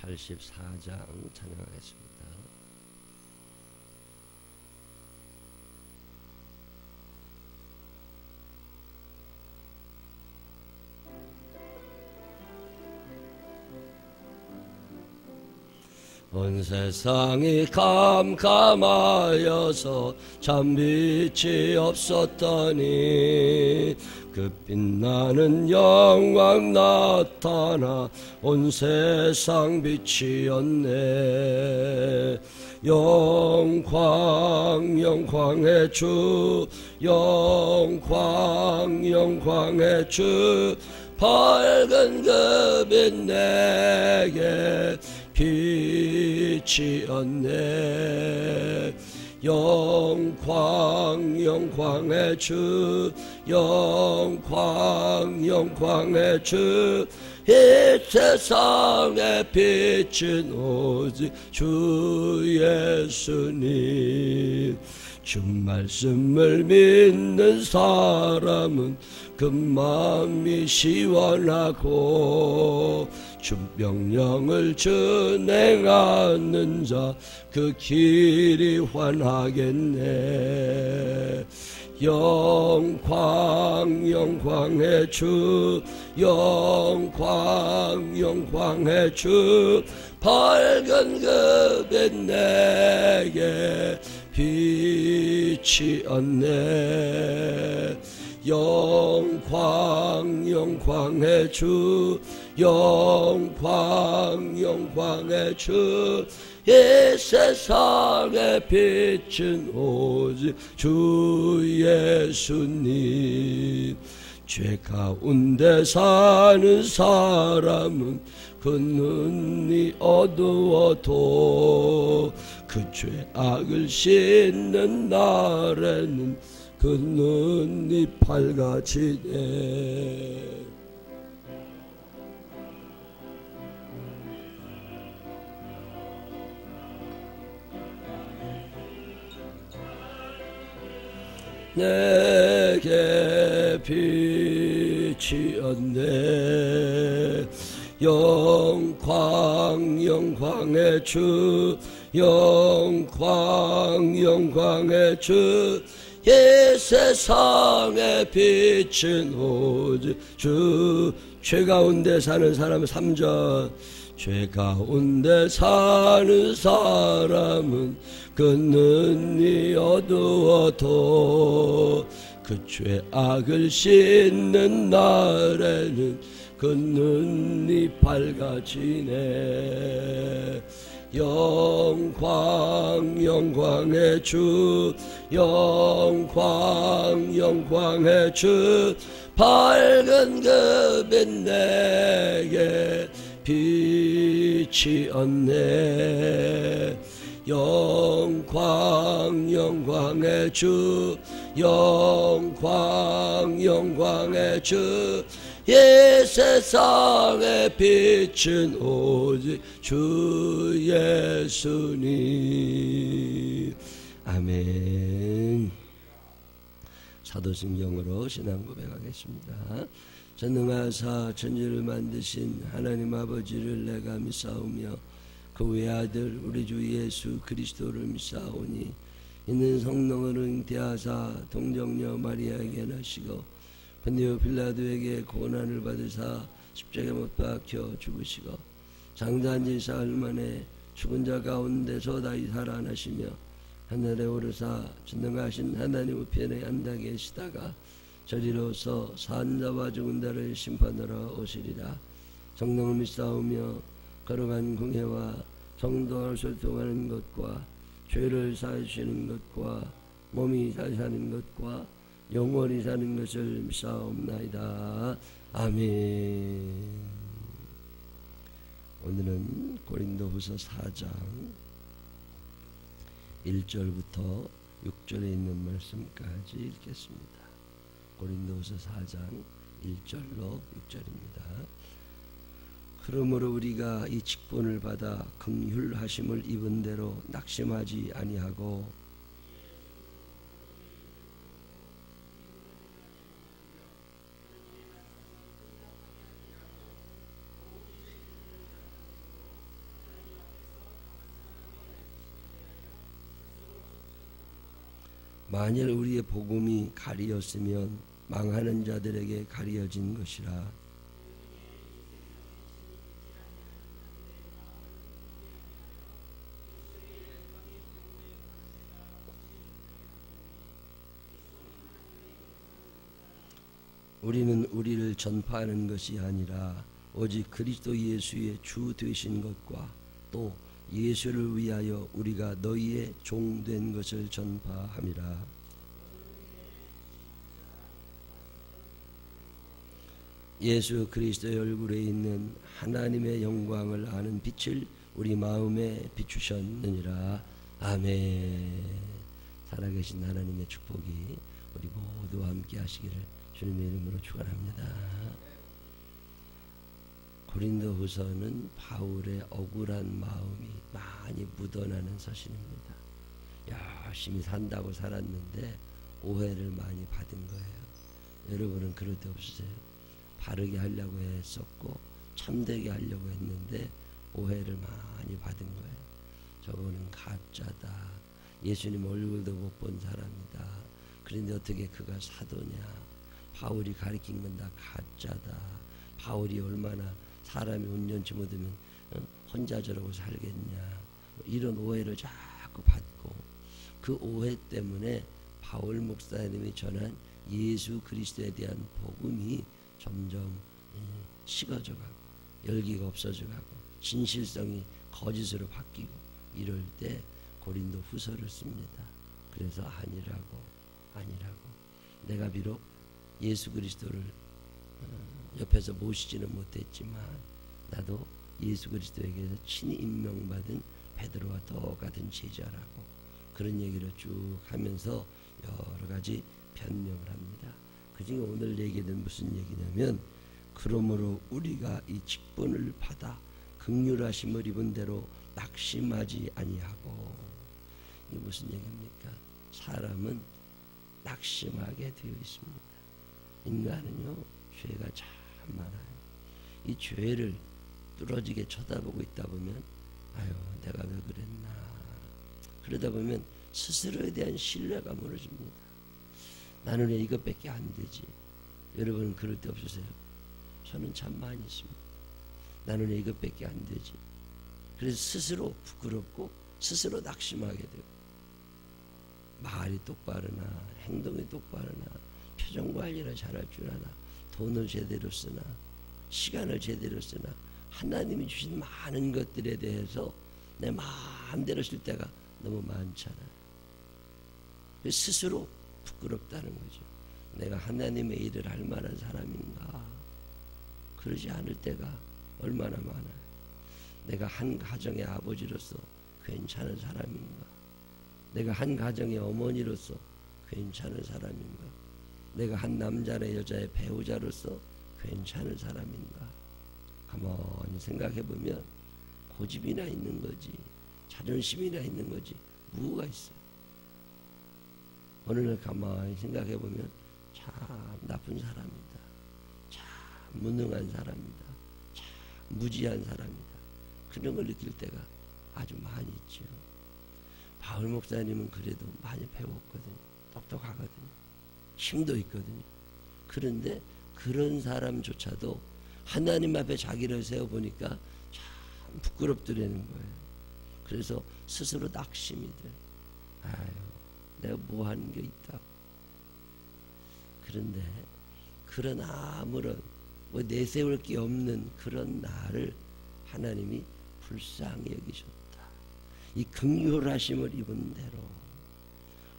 84장 찬양하겠습니다. 온 세상이 캄캄하여서 참 빛이 없었더니 그 빛나는 영광 나타나 온 세상 빛이었네. 영광 영광의 주, 영광 영광의 주, 밝은 그 빛 내게 빛이었네. 영광 영광의 주, 영광 영광의 주, 이 세상의 빛은 오직 주 예수님. 주 말씀을 믿는 사람은 그 마음이 시원하고 주 명령을 준행하는 자 그 길이 환하겠네. 영광 영광의 주, 영광 영광의 주, 밝은 그 빛 내게 빛이었네. 영광 영광의 주, 영광 영광의 주, 이 세상의 빛은 오직 주 예수님. 죄 가운데 사는 사람은 그 눈이 어두워도 그 죄악을 씻는 날에는 그 눈이 밝아지네. 내게 빛이었네. 영광 영광의 주, 영광 영광의 주, 이 세상의 빛은 오직 주. 죄 가운데 사는 사람은 3절. 죄 가운데 사는 사람은 그 눈이 어두워도 그 죄악을 씻는 날에는 그 눈이 밝아지네. 영광 영광의 주, 영광 영광의 주, 밝은 그 빛 내게 빛이었네. 영광 영광의 주, 영광 영광의 주, 이 세상의 빛은 오직 주 예수님. 아멘. 사도신경으로 신앙 고백하겠습니다. 전능하사 천지를 만드신 하나님 아버지를 내가 믿사오며 그 외아들 우리 주 예수 그리스도를 믿사오니 이는 성령을 잉태하사 동정녀 마리아에게 나시고 본디오 빌라도에게 고난을 받으사 십자가에 못 박혀 죽으시고 장사한 지 사흘 만에 죽은 자 가운데서 다시 살아나시며 하늘에 오르사 전능하신 하나님 우편에 앉아 계시다가 저리로서 산 자와 죽은 자를 심판하러 오시리라. 성령을 믿사오며 거룩한 공회와 성도를 소통하는 것과 죄를 사하시는 것과 몸이 잘 사는 것과 영원히 사는 것을 믿사옵나이다. 아멘. 오늘은 고린도후서 4장 1절부터 6절에 있는 말씀까지 읽겠습니다. 고린도후서 4장 1절로 6절입니다. 그러므로 우리가 이 직분을 받아 긍휼하심을 입은 대로 낙심하지 아니하고 만일 우리의 복음이 가리었으면 망하는 자들에게 가리어진 것이라. 우리는 우리를 전파하는 것이 아니라 오직 그리스도 예수의 주 되신 것과 또 예수를 위하여 우리가 너희의 종 된 것을 전파함이라. 예수 그리스도의 얼굴에 있는 하나님의 영광을 아는 빛을 우리 마음에 비추셨느니라. 아멘. 살아계신 하나님의 축복이 우리 모두와 함께 하시기를 주님의 이름으로 축원합니다. 고린도후서는 바울의 억울한 마음이 많이 묻어나는 서신입니다. 열심히 산다고 살았는데 오해를 많이 받은 거예요. 여러분은 그럴 때 없으세요? 바르게 하려고 했었고 참되게 하려고 했는데 오해를 많이 받은 거예요. 저거는 가짜다. 예수님 얼굴도 못 본 사람이다. 그런데 어떻게 그가 사도냐. 바울이 가르친 건 다 가짜다. 바울이 얼마나 사람이 온전치 못하면 혼자 저러고 살겠냐. 이런 오해를 자꾸 받고 그 오해 때문에 바울 목사님이 전한 예수 그리스도에 대한 복음이 점점 식어져가고 열기가 없어져가고 진실성이 거짓으로 바뀌고 이럴 때 고린도 후서를 씁니다. 그래서 아니라고 내가 비록 예수 그리스도를 옆에서 모시지는 못했지만 나도 예수 그리스도에게서 친히 임명받은 베드로와 똑같은 제자라고 그런 얘기를 쭉 하면서 여러 가지 변명을 합니다. 그중에 오늘 얘기는 무슨 얘기냐면 그러므로 우리가 이 직분을 받아 긍휼하심을 입은 대로 낙심하지 아니하고. 이게 무슨 얘기입니까? 사람은 낙심하게 되어 있습니다. 인간은요 죄가 참 많아요. 이 죄를 뚫어지게 쳐다보고 있다 보면 아유 내가 왜 그랬나. 그러다 보면 스스로에 대한 신뢰가 무너집니다. 나는 왜 이것밖에 안 되지. 여러분은 그럴 때 없으세요? 저는 참 많이 있습니다. 나는 왜 이것밖에 안 되지. 그래서 스스로 부끄럽고 스스로 낙심하게 되고 말이 똑바르나 행동이 똑바르나 표정 관리를 잘할 줄 아나 돈을 제대로 쓰나 시간을 제대로 쓰나 하나님이 주신 많은 것들에 대해서 내 마음대로 쓸 때가 너무 많잖아요. 스스로 부끄럽다는 거죠. 내가 하나님의 일을 할 만한 사람인가. 그러지 않을 때가 얼마나 많아요. 내가 한 가정의 아버지로서 괜찮은 사람인가. 내가 한 가정의 어머니로서 괜찮은 사람인가. 내가 한 남자나 여자의 배우자로서 괜찮은 사람인가. 가만히 생각해보면 고집이나 있는 거지 자존심이나 있는 거지 뭐가 있어요. 어느 날 가만히 생각해보면 참 나쁜 사람이다. 참 무능한 사람이다. 참 무지한 사람이다. 그런 걸 느낄 때가 아주 많이 있죠. 바울 목사님은 그래도 많이 배웠거든요. 똑똑하거든요. 힘도 있거든요. 그런데 그런 사람조차도 하나님 앞에 자기를 세워보니까 참 부끄럽더라는 거예요. 그래서 스스로 낙심이 돼. 아유 내가 뭐 하는 게 있다고. 그런데 그런 아무런 뭐 내세울 게 없는 그런 나를 하나님이 불쌍히 여기셨다. 이 긍휼하심을 입은 대로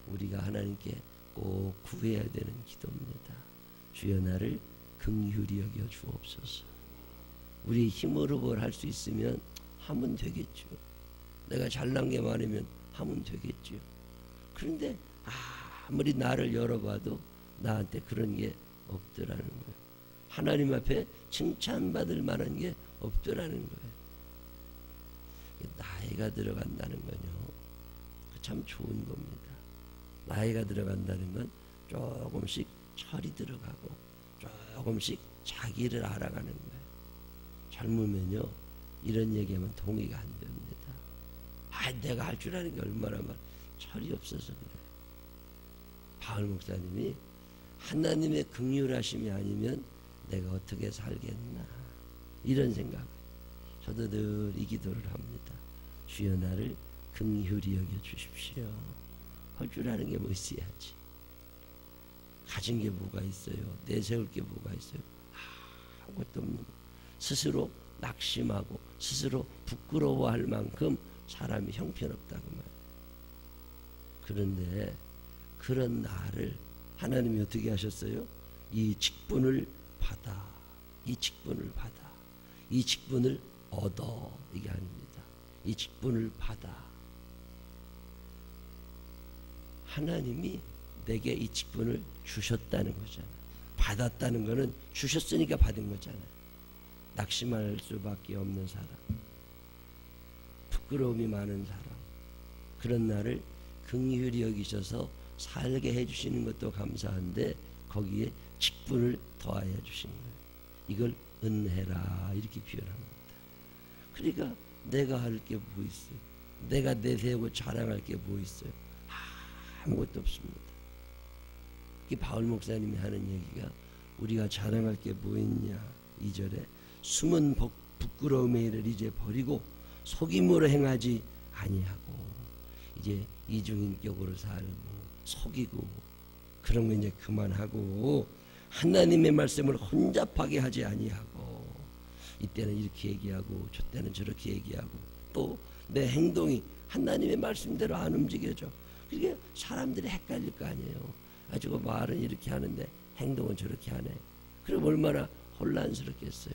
우리가 하나님께 꼭 구해야 되는 기도입니다. 주여 나를 긍휼히 여겨 주옵소서. 우리 힘으로 뭘 할 수 있으면 하면 되겠죠. 내가 잘난 게 많으면 하면 되겠죠. 그런데 아무리 나를 열어봐도 나한테 그런 게 없더라는 거예요. 하나님 앞에 칭찬받을 만한 게 없더라는 거예요. 나이가 들어간다는 건요 참 좋은 겁니다. 나이가 들어간다는 건 조금씩 철이 들어가고 조금씩 자기를 알아가는 거예요. 젊으면요 이런 얘기하면 동의가 안 됩니다. 내가 할 줄 아는 게 얼마나 철이 없어서 그래. 바울 목사님이 하나님의 긍휼하심이 아니면 내가 어떻게 살겠나 이런 생각. 저도 늘 이 기도를 합니다. 주여 나를 긍휼히 여겨 주십시오. 할 줄 아는 게 뭐 있어야지. 가진 게 뭐가 있어요? 내세울 게 뭐가 있어요? 아무것도 없는 거. 스스로 낙심하고 스스로 부끄러워할 만큼 사람이 형편없다고 말이에요. 그런데 그런 나를 하나님이 어떻게 하셨어요? 이 직분을 받아, 이 직분을 받아, 이 직분을 얻어, 이게 아닙니다. 이 직분을 받아. 하나님이 내게 이 직분을 주셨다는 거잖아요. 받았다는 거는 주셨으니까 받은 거잖아요. 낙심할 수밖에 없는 사람, 부끄러움이 많은 사람, 그런 나를 긍휼히 여기셔서 살게 해주시는 것도 감사한데 거기에 직분을 더하여 주신 거예요. 이걸 은혜라 이렇게 표현합니다. 그러니까 내가 할 게 뭐 있어요? 내가 내세우고 자랑할 게 뭐 있어요? 아무것도 없습니다. 이 바울 목사님이 하는 얘기가 우리가 자랑할 게 뭐 있냐 2절에 숨은 부끄러움의 일을 이제 버리고 속임으로 행하지 아니하고 이제 이중인격으로 살고 속이고 그런 거 이제 그만하고 하나님의 말씀을 혼잡하게 하지 아니하고 이때는 이렇게 얘기하고 저때는 저렇게 얘기하고 또 내 행동이 하나님의 말씀대로 안 움직여져. 그게 사람들이 헷갈릴 거 아니에요. 아주 말은 이렇게 하는데 행동은 저렇게 하네. 그럼 얼마나 혼란스럽겠어요.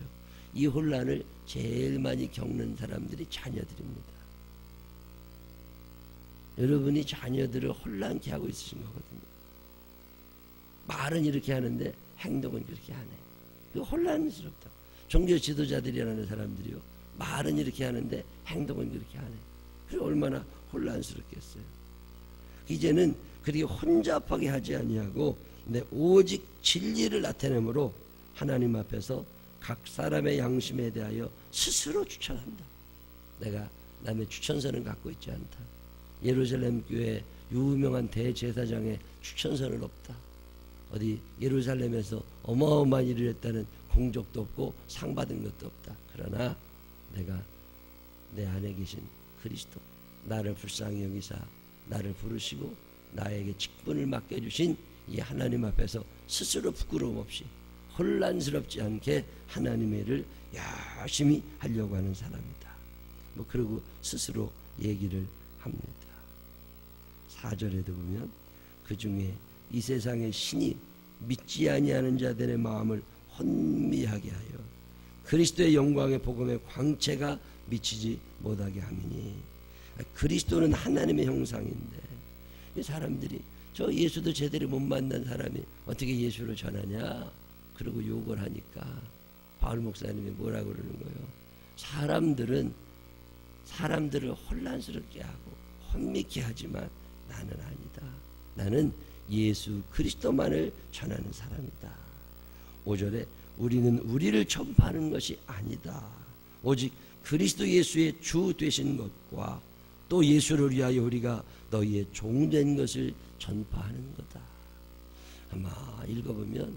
이 혼란을 제일 많이 겪는 사람들이 자녀들입니다. 여러분이 자녀들을 혼란케 하고 있으신 거거든요. 말은 이렇게 하는데 행동은 그렇게 하네. 그 혼란스럽다. 종교 지도자들이라는 사람들이요. 말은 이렇게 하는데 행동은 그렇게 하네. 그래 얼마나 혼란스럽겠어요. 이제는 그렇게 혼잡하게 하지 아니하고 내 오직 진리를 나타내므로 하나님 앞에서 각 사람의 양심에 대하여 스스로 추천한다. 내가 남의 추천서는 갖고 있지 않다. 예루살렘 교회 유명한 대제사장의 추천서는 없다. 어디 예루살렘에서 어마어마한 일을 했다는 공적도 없고 상 받은 것도 없다. 그러나 내가 내 안에 계신 그리스도 나를 불쌍히 여기사 나를 부르시고 나에게 직분을 맡겨주신 이 하나님 앞에서 스스로 부끄러움 없이 혼란스럽지 않게 하나님의 일을 열심히 하려고 하는 사람이다. 뭐 그러고 스스로 얘기를 합니다. 4절에도 보면 그 중에 이 세상의 신이 믿지 아니하는 자들의 마음을 혼미하게 하여 그리스도의 영광의 복음의 광채가 미치지 못하게 함이니 그리스도는 하나님의 형상인데 이 사람들이 저 예수도 제대로 못 만난 사람이 어떻게 예수를 전하냐 그러고 욕을 하니까 바울 목사님이 뭐라 그러는 거예요? 사람들을 혼란스럽게 하고 혼미케 하지만 나는 아니다. 나는 예수 그리스도만을 전하는 사람이다. 5절에 우리는 우리를 전파하는 것이 아니다. 오직 그리스도 예수의 주 되신 것과 또 예수를 위하여 우리가 너희의 종된 것을 전파하는 거다. 아마 읽어보면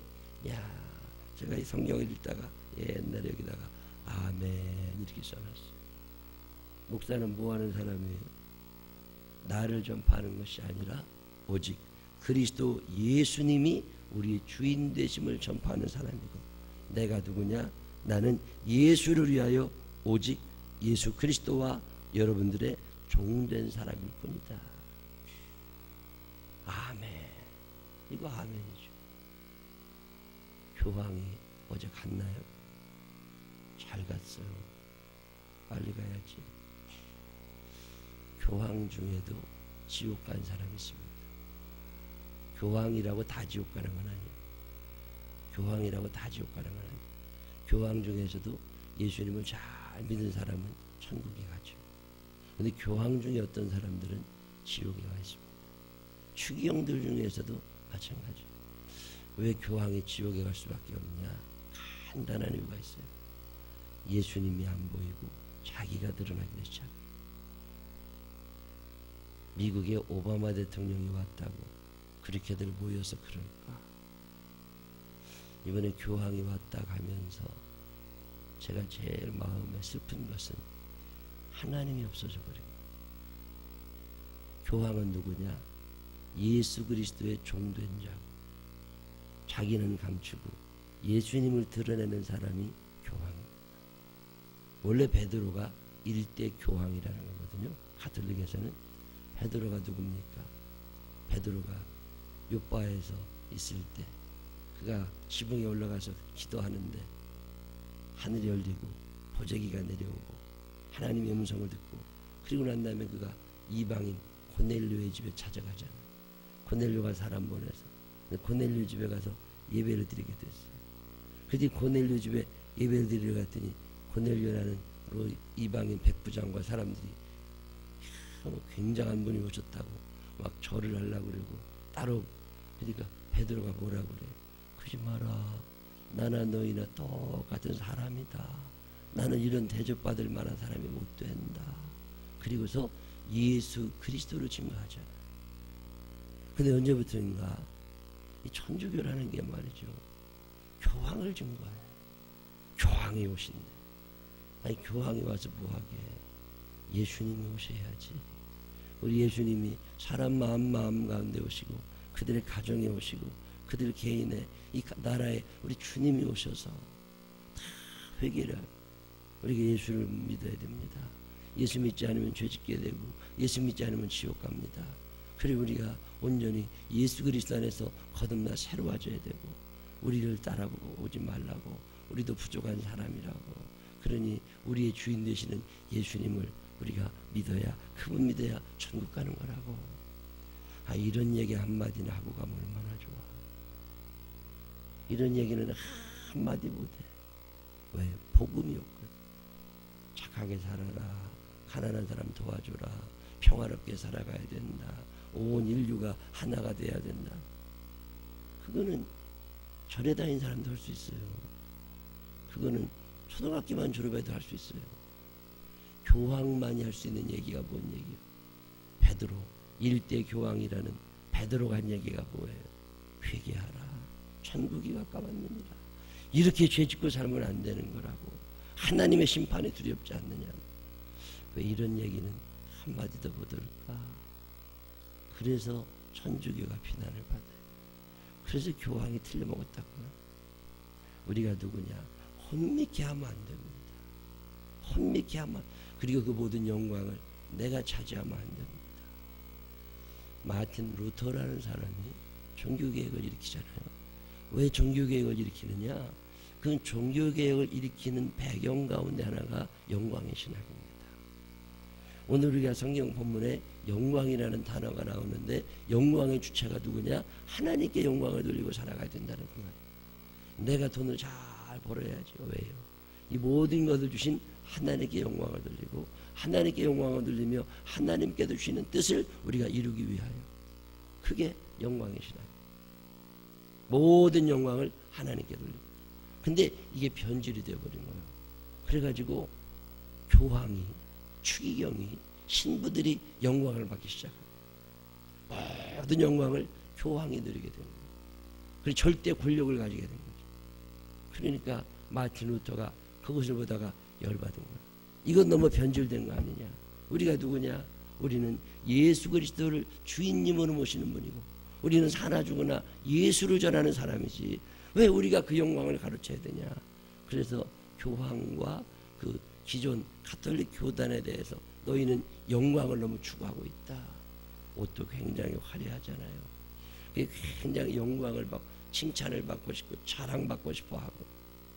제가 이 성경을 읽다가 옛날에 여기다가 아멘 이렇게 써놨어요. 목사는 뭐하는 사람이에요? 나를 전파하는 것이 아니라 오직 그리스도 예수님이 우리의 주인 되심을 전파하는 사람이고 내가 누구냐? 나는 예수를 위하여 오직 예수 그리스도와 여러분들의 종된 사람일 뿐이다. 아멘. 이거 아멘이죠. 교황이 어제 갔나요? 잘 갔어요. 빨리 가야지. 교황 중에도 지옥 간 사람이 있습니다. 교황이라고 다 지옥 가는 건 아니에요. 교황이라고 다 지옥 가는 건 아니에요. 교황 중에서도 예수님을 잘 믿는 사람은 천국에 가죠. 그런데 교황 중에 어떤 사람들은 지옥에 가 있습니다. 추기경들 중에서도 마찬가지예요. 왜 교황이 지옥에 갈 수밖에 없냐? 간단한 이유가 있어요. 예수님이 안 보이고 자기가 드러나기 시작해요. 미국의 오바마 대통령이 왔다고 그렇게들 모여서 그럴까? 이번에 교황이 왔다 가면서 제가 제일 마음에 슬픈 것은 하나님이 없어져 버린 거예요. 교황은 누구냐? 예수 그리스도의 종된 자. 자기는 감추고 예수님을 드러내는 사람이 교황입니다. 원래 베드로가 일대 교황이라는 거거든요. 가톨릭에서는 베드로가 누굽니까? 베드로가 요바에서 있을 때 그가 지붕에 올라가서 기도하는데 하늘이 열리고 보재기가 내려오고 하나님의 음성을 듣고 그리고 난 다음에 그가 이방인 고넬료의 집에 찾아가잖아요. 고넬료가 사람 보내서 고넬료 집에 가서 예배를 드리게 됐어요. 그뒤 고넬료 집에 예배를 드리러 갔더니 고넬료라는 이방인 백부장과 사람들이 굉장한 분이 오셨다고 막 절을 하려고 그러고 따로 그러니까 베드로가 뭐라고 그래? 그러지 마라. 나나 너희나 똑같은 사람이다. 나는 이런 대접받을 만한 사람이 못 된다. 그리고서 예수 그리스도로 증거하잖아. 근데 언제부터인가 이 천주교라는 게 말이죠. 교황을 증거해. 교황이 오신대. 아니 교황이 와서 뭐하게? 예수님이 오셔야지. 우리 예수님이 사람 마음 가운데 오시고 그들의 가정에 오시고 그들 개인의 이 나라에 우리 주님이 오셔서 다 회개를 하고 우리가 예수를 믿어야 됩니다. 예수 믿지 않으면 죄짓게 되고 예수 믿지 않으면 지옥 갑니다. 그리고 우리가 온전히 예수 그리스도 안에서 거듭나 새로워져야 되고 우리를 따라보고 오지 말라고 우리도 부족한 사람이라고 그러니 우리의 주인 되시는 예수님을 우리가 믿어야 그분 믿어야 천국 가는 거라고. 이런 얘기 한마디나 하고 가면 얼마나 좋아. 이런 얘기는 한마디 못해. 왜? 복음이 없거든. 착하게 살아라. 가난한 사람 도와줘라. 평화롭게 살아가야 된다. 온 인류가 하나가 돼야 된다. 그거는 절에 다닌 사람도 할 수 있어요. 그거는 초등학교만 졸업해도 할 수 있어요. 교황만이 할 수 있는 얘기가 뭔 얘기예요? 베드로 일대 교황이라는 베드로가 한 얘기가 뭐예요? 회개하라. 천국이 가까웠느니라. 이렇게 죄짓고 살면 안 되는 거라고. 하나님의 심판에 두렵지 않느냐. 왜 이런 얘기는 한마디 더 못할까? 그래서 천주교가 비난을 받아요. 그래서 교황이 틀려먹었다구나. 우리가 누구냐? 혼미케 하면 안 됩니다. 혼미케 하면 그리고 그 모든 영광을 내가 차지하면 안 됩니다. 마틴 루터라는 사람이 종교개혁을 일으키잖아요. 왜 종교개혁을 일으키느냐? 그 종교개혁을 일으키는 배경 가운데 하나가 영광의 신학입니다. 오늘 우리가 성경 본문에 영광이라는 단어가 나오는데 영광의 주체가 누구냐? 하나님께 영광을 돌리고 살아가야 된다는 거예요. 내가 돈을 잘 벌어야지. 왜요? 이 모든 것을 주신 하나님께 영광을 돌리고 하나님께 영광을 돌리며 하나님께도 주시는 뜻을 우리가 이루기 위하여. 그게 영광의 신앙. 모든 영광을 하나님께 돌리고. 근데 이게 변질이 되어버린 거예요. 그래가지고 교황이 추기경이 신부들이 영광을 받기 시작해요. 모든 영광을 교황이 누리게 되는 거예요. 그리고 절대 권력을 가지게 된 거죠. 그러니까 마틴 루터가 그것을 보다가 열받은 거예요. 이건 너무 변질된 거 아니냐. 우리가 누구냐? 우리는 예수 그리스도를 주인님으로 모시는 분이고 우리는 사나 죽으나 예수를 전하는 사람이지 왜 우리가 그 영광을 가르쳐야 되냐. 그래서 교황과 그 기존 가톨릭 교단에 대해서 너희는 영광을 너무 추구하고 있다. 옷도 굉장히 화려하잖아요. 굉장히 영광을 받고 칭찬을 받고 싶고 자랑받고 싶어하고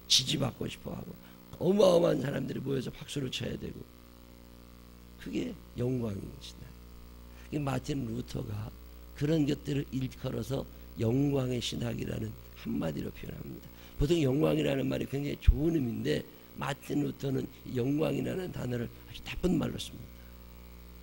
지지받고 싶어하고 어마어마한 사람들이 모여서 박수를 쳐야 되고 그게 영광인 것이다. 마틴 루터가 그런 것들을 일컬어서 영광의 신학이라는 한마디로 표현합니다. 보통 영광이라는 말이 굉장히 좋은 의미인데 마틴 루터는 영광이라는 단어를 아주 나쁜 말로 씁니다.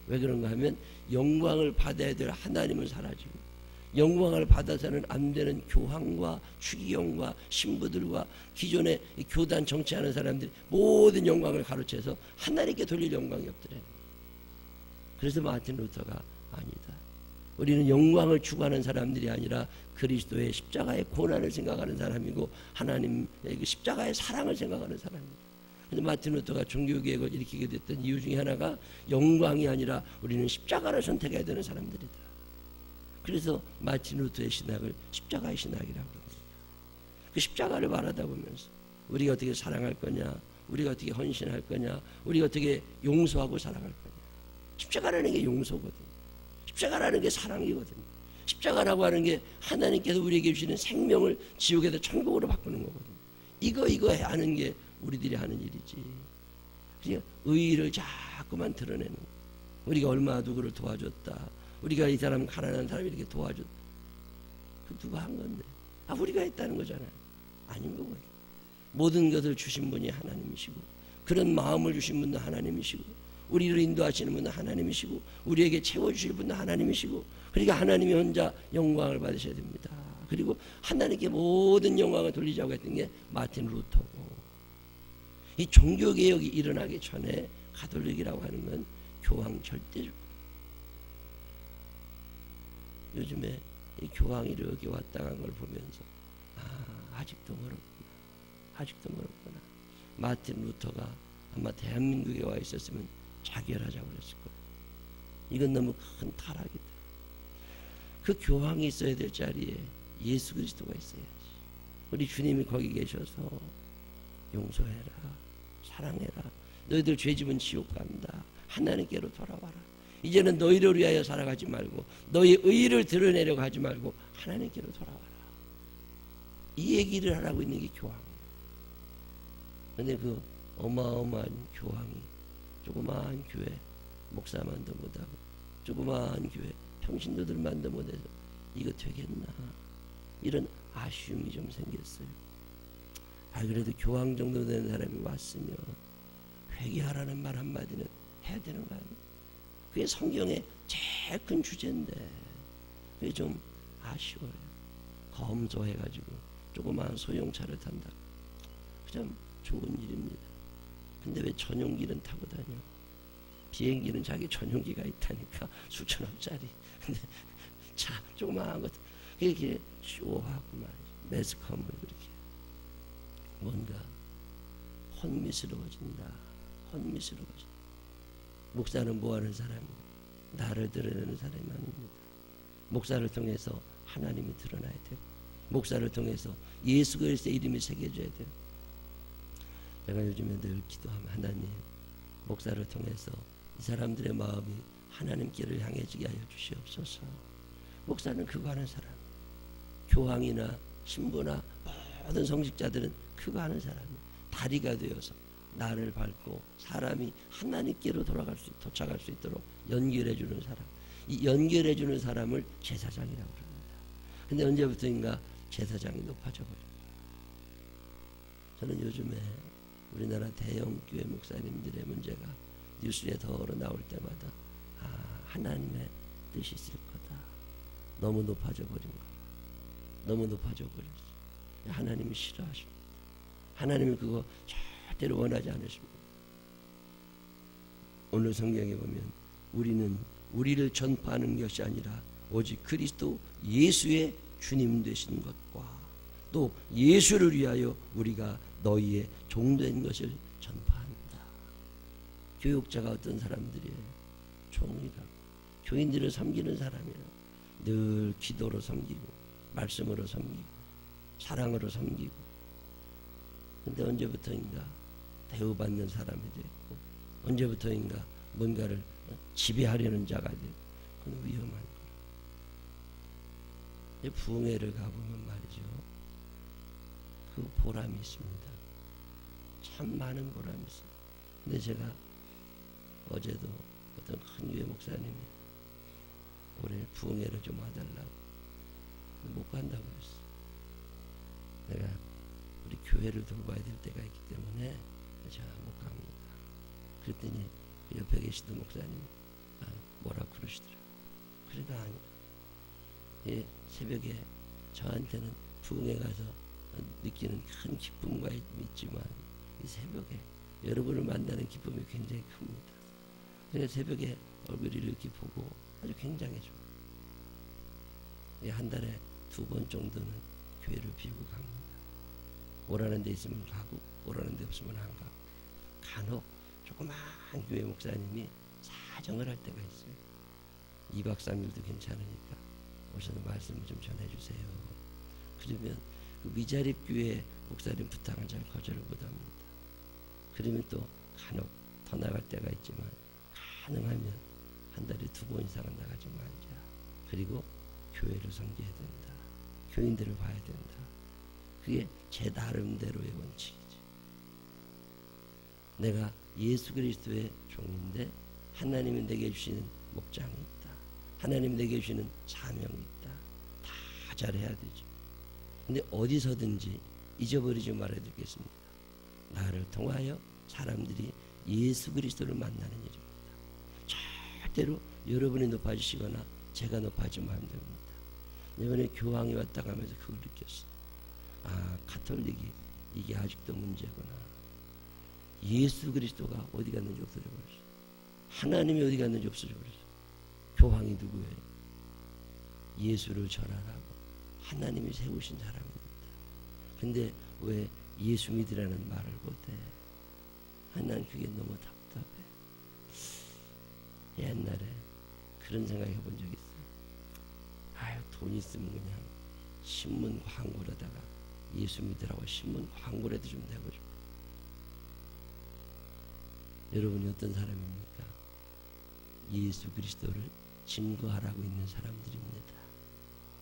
왜 그런가 하면 영광을 받아야 될 하나님을 사라지고 영광을 받아서는 안 되는 교황과 추기경과 신부들과 기존의 교단 정치하는 사람들이 모든 영광을 가로채서 하나님께 돌릴 영광이 없더래. 그래서 마틴 루터가 아니다. 우리는 영광을 추구하는 사람들이 아니라 그리스도의 십자가의 고난을 생각하는 사람이고 하나님의 십자가의 사랑을 생각하는 사람입니다. 그래서 마틴 루터가 종교개혁을 일으키게 됐던 이유 중에 하나가 영광이 아니라 우리는 십자가를 선택해야 되는 사람들이다. 그래서 마틴 루터의 신학을 십자가의 신학이라고 합니다. 그 십자가를 말하다 보면서 우리가 어떻게 사랑할 거냐, 우리가 어떻게 헌신할 거냐, 우리가 어떻게 용서하고 살아갈 거냐. 십자가라는 게 용서거든요. 십자가라는 게 사랑이거든요. 십자가라고 하는 게 하나님께서 우리에게 주시는 생명을 지옥에서 천국으로 바꾸는 거거든요. 이거 하는 게 우리들이 하는 일이지. 그냥 의의를 자꾸만 드러내는 거. 우리가 얼마나 누구를 도와줬다. 우리가 이 사람 가난한 사람이 이렇게 도와줬다. 그 누가 한 건데? 우리가 했다는 거잖아요. 아닌 거거든요. 모든 것을 주신 분이 하나님이시고 그런 마음을 주신 분도 하나님이시고 우리를 인도하시는 분은 하나님이시고 우리에게 채워주실 분은 하나님이시고 그러니까 하나님이 혼자 영광을 받으셔야 됩니다. 그리고 하나님께 모든 영광을 돌리자고 했던 게 마틴 루터고 이 종교개혁이 일어나기 전에 가톨릭이라고 하는 건 교황 절대주의. 요즘에 이 교황이 이렇게 왔다 간 걸 보면서 아직도 멀었구나. 마틴 루터가 아마 대한민국에 와 있었으면 자결하자고 그랬을 거예요. 이건 너무 큰 타락이다. 그 교황이 있어야 될 자리에 예수 그리스도가 있어야지. 우리 주님이 거기 계셔서 용서해라, 사랑해라. 너희들 죄지면 지옥 간다. 하나님께로 돌아와라. 이제는 너희를 위하여 살아가지 말고 너희 의의를 드러내려고 하지 말고 하나님께로 돌아와라. 이 얘기를 하라고 있는 게 교황이에요. 근데 그 어마어마한 교황이 조그마한 교회 목사만도 못하고 조그마한 교회 평신도들만도 못해서 이거 되겠나 이런 아쉬움이 좀 생겼어요. 그래도 교황 정도 되는 사람이 왔으면 회개하라는 말 한마디는 해야 되는 거 아니에요. 그게 성경의 제일 큰 주제인데 그게 좀 아쉬워요. 검소해가지고 조그마한 소형차를 탄다. 참 좋은 일입니다. 근데 왜 전용기는 타고 다녀? 비행기는 자기 전용기가 있다니까 수천억짜리. 근데 차 조그마한 것 이렇게 쇼하고 말이죠. 매스컴을 그렇게 뭔가 혼미스러워진다. 목사는 뭐하는 사람이에요? 나를 드러내는 사람이 아닙니다. 목사를 통해서 하나님이 드러나야 되고 목사를 통해서 예수 그리스도의 이름이 새겨져야 돼요. 제가 요즘에 늘 기도하면 하나님 목사를 통해서 이 사람들의 마음이 하나님께를 향해지게 하여 주시옵소서. 목사는 그거 하는 사람, 교황이나 신부나 모든 성직자들은 그거 하는 사람이에요. 다리가 되어서 나를 밟고 사람이 하나님께로 도착할 수 있도록 연결해주는 사람. 이 연결해주는 사람을 제사장이라고 합니다. 근데 언제부터인가 제사장이 높아져 버려요. 저는 요즘에 우리나라 대형 교회 목사님들의 문제가 뉴스에 더러 나올 때마다 하나님의 뜻이 있을 거다. 너무 높아져 버린 거다. 너무 높아져 버렸어. 하나님이 싫어하십니다. 하나님이 그거 절대로 원하지 않으십니다. 오늘 성경에 보면 우리는 우리를 전파하는 것이 아니라 오직 그리스도 예수의 주님 되신 것과 또 예수를 위하여 우리가 너희의 종된 것을 전파한다. 교육자가 어떤 사람들이에요? 종이라고. 교인들을 섬기는 사람이에요. 늘 기도로 섬기고 말씀으로 섬기고 사랑으로 섬기고. 근데 언제부터인가 대우받는 사람이 되고 언제부터인가 뭔가를 지배하려는 자가 되고 그건 위험한 거예요. 부흥회를 가보면 말이죠. 그 보람이 있습니다. 참 많은 보람이 있어요. 근데 제가 어제도 어떤 큰 교회 목사님이 올해 부흥회를 좀 와달라고 못 간다고 그랬어. 내가 우리 교회를 돌봐야 될 때가 있기 때문에 제가 못 갑니다. 그랬더니 옆에 계시던 목사님이 뭐라 그러시더라고요. 그래도 아니야. 새벽에 저한테는 부흥회 가서 느끼는 큰 기쁨과 있지만 이 새벽에 여러분을 만나는 기쁨이 굉장히 큽니다. 그래서 새벽에 얼굴을 이렇게 보고 아주 굉장히 좋아요. 한 달에 2번 정도는 교회를 비우고 갑니다. 오라는 데 있으면 가고 오라는 데 없으면 안 가고, 간혹 조그만 교회 목사님이 사정을 할 때가 있어요. 2박 3일도 괜찮으니까 오셔서 말씀을 좀 전해주세요. 그러면 그 위자립 교회 목사님 부탁은 잘 거절을 못합니다. 그러면 또 간혹 더 나갈 때가 있지만, 가능하면 한 달에 2번 이상은 나가지 말자. 그리고 교회를 섬겨야 된다. 교인들을 봐야 된다. 그게 제 나름대로의 원칙이지. 내가 예수 그리스도의 종인데 하나님이 내게 주시는 목장이 있다. 하나님이 내게 주시는 사명이 있다. 다 잘해야 되죠. 근데 어디서든지 잊어버리지 말아야 되겠습니다. 나를 통하여 사람들이 예수 그리스도를 만나는 일입니다. 절대로 여러분이 높아지시거나 제가 높아지면 안 됩니다. 이번에 교황이 왔다 가면서 그걸 느꼈어요. 아, 가톨릭이 이게 아직도 문제구나. 예수 그리스도가 어디 갔는지 없어져 버렸어요. 하나님이 어디 갔는지 없어져 버렸어요. 교황이 누구예요? 예수를 전하라고 하나님이 세우신 사람입니다. 근데 왜 예수 믿으라는 말을 못해? 난 그게 너무 답답해. 옛날에 그런 생각 해본 적 있어요. 아유, 돈 있으면 그냥 신문 광고로다가 예수 믿으라고 신문 광고라도 좀 내고 싶어. 여러분이 어떤 사람입니까? 예수 그리스도를 증거하라고 있는 사람들입니다.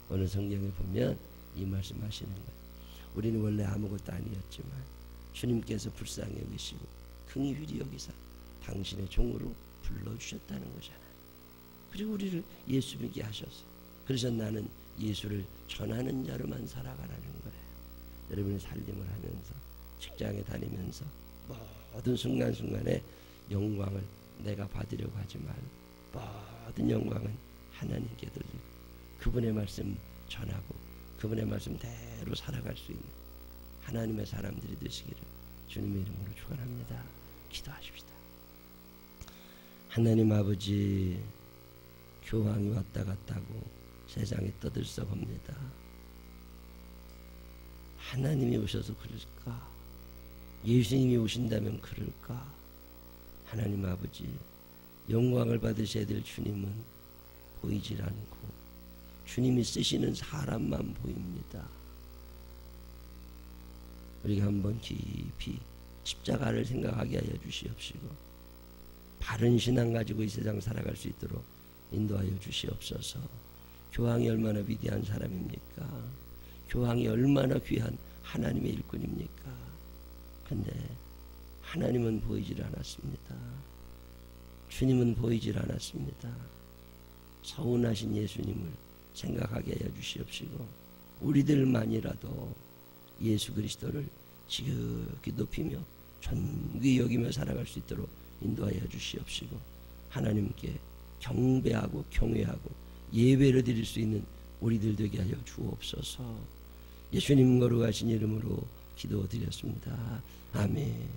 오늘 성경에 보면 이 말씀 하시는 거예요. 우리는 원래 아무것도 아니었지만 주님께서 불쌍히 여기시고 긍휼히 여기사 당신의 종으로 불러주셨다는 거잖아요. 그리고 우리를 예수 믿게 하셔서, 그래서 나는 예수를 전하는 자로만 살아가라는 거예요. 여러분의 살림을 하면서, 직장에 다니면서 모든 순간순간에 영광을 내가 받으려고 하지 말고 모든 영광은 하나님께 돌리고 그분의 말씀 전하고 그분의 말씀대로 살아갈 수 있는 하나님의 사람들이 되시기를 주님의 이름으로 축원합니다. 기도하십시다. 하나님 아버지, 교황이 왔다 갔다고 세상에 떠들썩합니다. 하나님이 오셔서 그럴까? 예수님이 오신다면 그럴까? 하나님 아버지, 영광을 받으셔야 될 주님은 보이질 않고 주님이 쓰시는 사람만 보입니다. 우리가 한번 깊이 십자가를 생각하게 하여 주시옵시고 바른 신앙 가지고 이 세상 살아갈 수 있도록 인도하여 주시옵소서. 교황이 얼마나 위대한 사람입니까? 교황이 얼마나 귀한 하나님의 일꾼입니까? 근데 하나님은 보이질 않았습니다. 주님은 보이질 않았습니다. 서운하신 예수님을 생각하게 하여 주시옵시고 우리들만이라도 예수 그리스도를 지극히 높이며 존귀 여기며 살아갈 수 있도록 인도하여 주시옵시고 하나님께 경배하고 경외하고 예배를 드릴 수 있는 우리들 되게 하여 주옵소서. 예수님 거룩하신 이름으로 기도드렸습니다. 아멘.